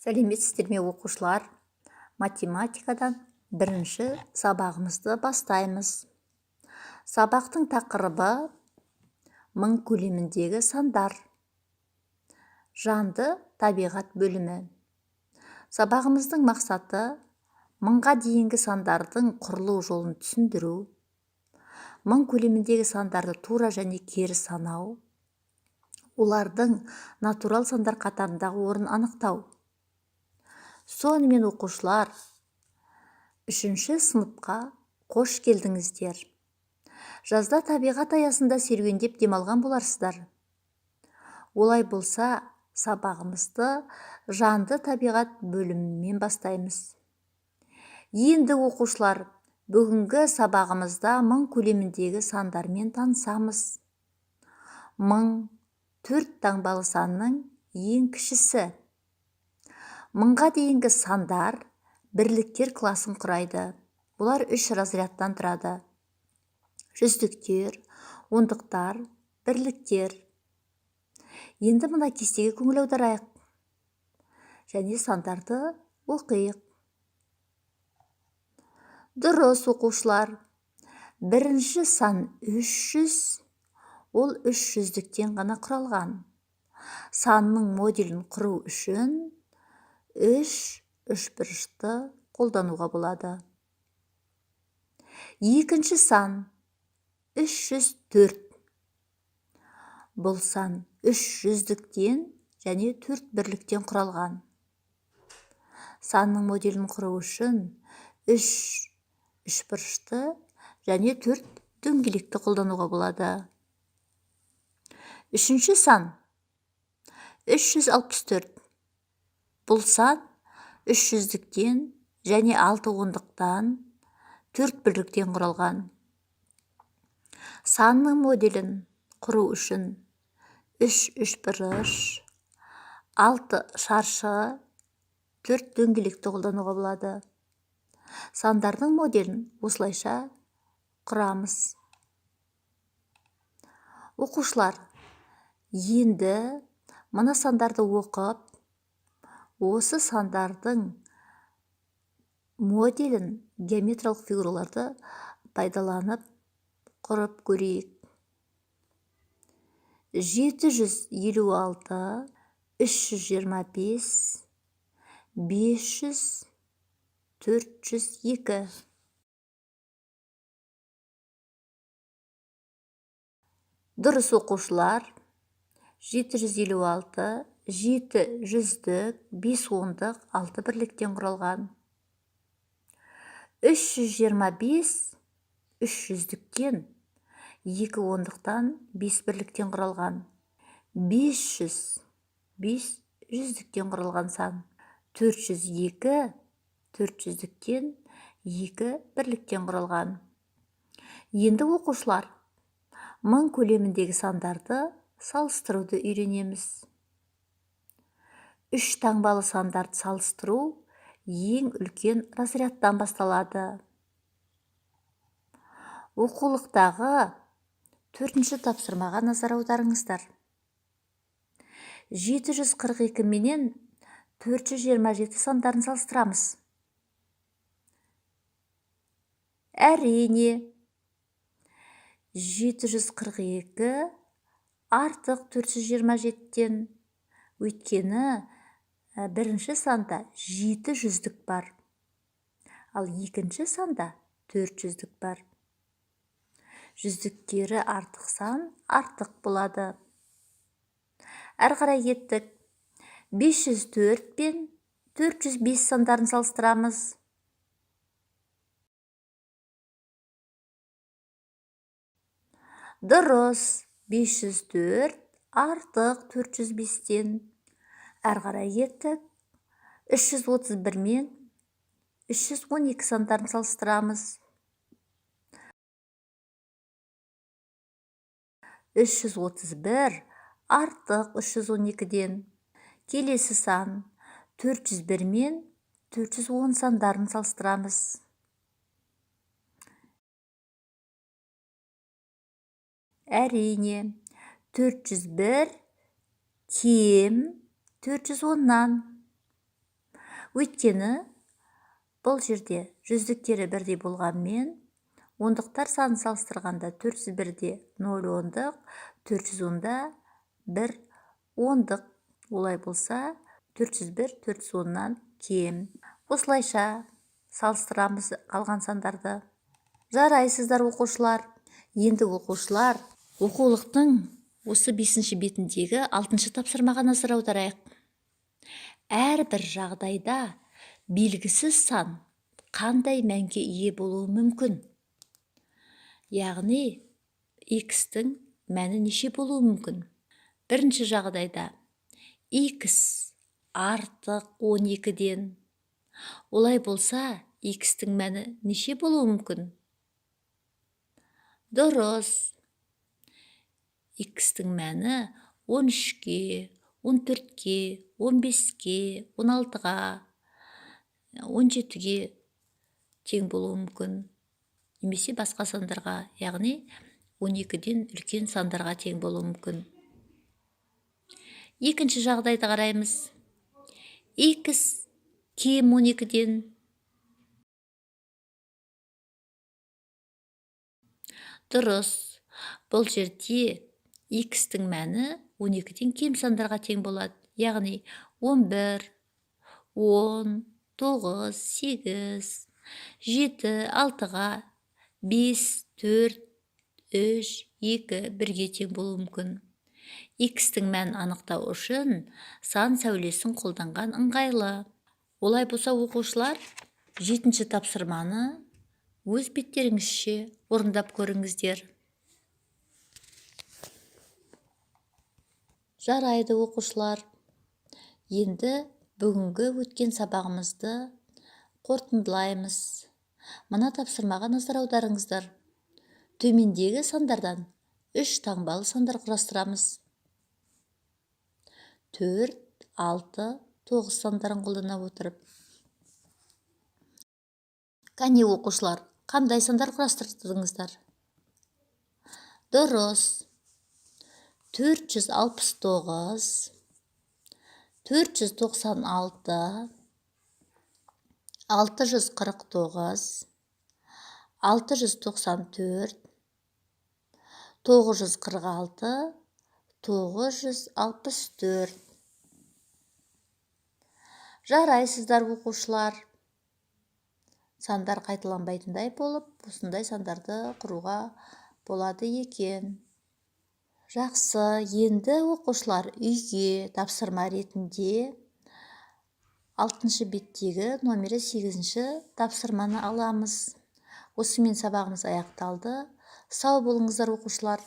Сәлеметсіздер ме оқушылар? Математикадан бірінші сабағымызды бастаймыз. Сабақтың тақырыбы мың көлеміндегі сандар. Жанды табиғат бөлімі. Сабағымыздың мақсаты мыңға дейінгі сандардың құрылу жолын түсіндіру, мың көлеміндегі сандарды тура және кері санау, олардың натурал сандар қатарындағы орнын анықтау. Сонымен оқушылар, 3-ші сыныпқа қош келдіңіздер. Жазда табиғат аясында серуендеп демалған боларсыздар. Олай болса, сабағымызды жанды табиғат бөлімімен бастаймыз. Енді оқушылар, бүгінгі сабағымызда мың көлеміндегі сандармен танысамыз. Мың 4 таңбалы санның ең кішісі. Мыңға дейінгі сандар бірліктер класын құрайды. Олар 3 разрядтан тұрады. Жүздіктер, ондықтар, бірліктер. Енді мына кестеге көңіл аударайық және сандарды оқиық. Дұрыс оқушылар. Бірінші сан 300, ол 300-діктен ғана құралған. Санның моделін құру үшін 3 үшбұрышты қолдануға болады. Екінші сан 304. Бұл сан 300-діктен және 4 бірліктен құралған. Санның моделін құру үшін 3 үшбұрышты және 4 дөңгелекті қолдануға болады. Үшінші сан 364. Бұл сан 300-діктен және 6 ондықтан 4 бірліктен құралған. Санның моделін құру үшін 3 үшбұрыш, 6 шаршы, 4 дөңгелекті қолдануға болады. Сандардың моделін осылайша құрамыз. Оқушылар, енді мына сандарды оқып, осы сандардың моделін геометриялық фигураларды пайдаланып құрып көрейік. 756, 325, 500, 402. Дұрыс оқушылар. 756, 7 жүздік, 5 ондық, 6 бірліктен құралған. 325, 300-діктен, 2 ондықтан, 5 бірліктен құралған. 500, 5 жүздіктен құралған сан. 402, 400-діктен, 2 бірліктен құралған. Енді оқушылар, мың көлеміндегі сандарды салыстыруды үйренеміз. 3 таңбалы сандарды салыстыру ең үлкен разрядтан басталады. Оқулықтағы 4-ші тапсырмаға назар аударыңыздар. 742 менен 427 сандарын салыстырамыз. Әрине, 742 артық 427-тен, өйткені бірінші санда 7 жүздік бар, ал екінші санда 400-дік бар. Жүздіктері артық сан артық болады. Әрі қарай кеттік. 504 пен 405 сандарын салыстырамыз. Дұрыс, 504 артық 405-тен. Әрі қарай кеттік. 331 мен 312 сандарын салыстырамыз. 331 артық 312-ден. Келесі сан 401 мен 410 сандарын салыстырамыз. Әрине, 401 кем 410-нан. Өйткені бұл жерде жүздіктері бірдей болғанмен ондықтар санын салыстырғанда 401-де 0 ондық, 410-да 1 ондық. Олай болса 401 410-нан кем. Осылайша салыстырамыз қалған сандарды. Жарайсыздар оқушылар. Енді оқушылар оқулықтың осы 5-ші бетіндегі 6-шы тапсырмаға назар аударайық. Әрбір жағдайда белгісіз сан қандай мәнге ие болуы мүмкін? Яғни x-тің мәні неше болуы мүмкін? Бірінші жағдайда x артық 12-ден. Олай болса, x-тің мәні неше болуы мүмкін? Дұрыс. X-тің мәні 13-ге, 14-ге, 15-ге, 16-ға, 17-ге тең болуы мүмкін. Немесе басқа сандарға, яғни 12-ден үлкен сандарға тең болуы мүмкін. Екінші жағдайды қараймыз. X кем 12-ден. Дұрыс. Бұл жерде x-тің мәні 12-ден кем сандарға тең болады. Яғни 11, 10, 9, 8, 7, 6-ға, 5, 4, 3, 2, 1-ге тең болуы мүмкін. X-тің мәнін анықтау үшін сан сәулесін қолданған ыңғайлы. Олай болса оқушылар 7-ші тапсырманы өз беттеріңізше орындап көріңіздер. Жарайды оқушылар. Енді бүгінгі өткен сабағымызды қорытындылаймыз. Мына тапсырмаға назар аударыңыздар. Төмендегі сандардан 3 таңбалы сандар құрастырамыз. 4, 6, 9 сандарын қолдана отырып. Кәне оқушылар, қандай сандар құрастырдыңыздар? Дұрыс. 469, 496, 649, 694, 946, 964. Жарайсыздар оқушылар. Сандар қайталанбайтындай болып, осындай сандарды құруға болады екен. Жақсы, енді оқушылар үйге тапсырма ретінде 6-шы беттегі номері 8-ші тапсырманы аламыз. Осымен сабағымыз аяқталды. Сау болыңыздар оқушылар.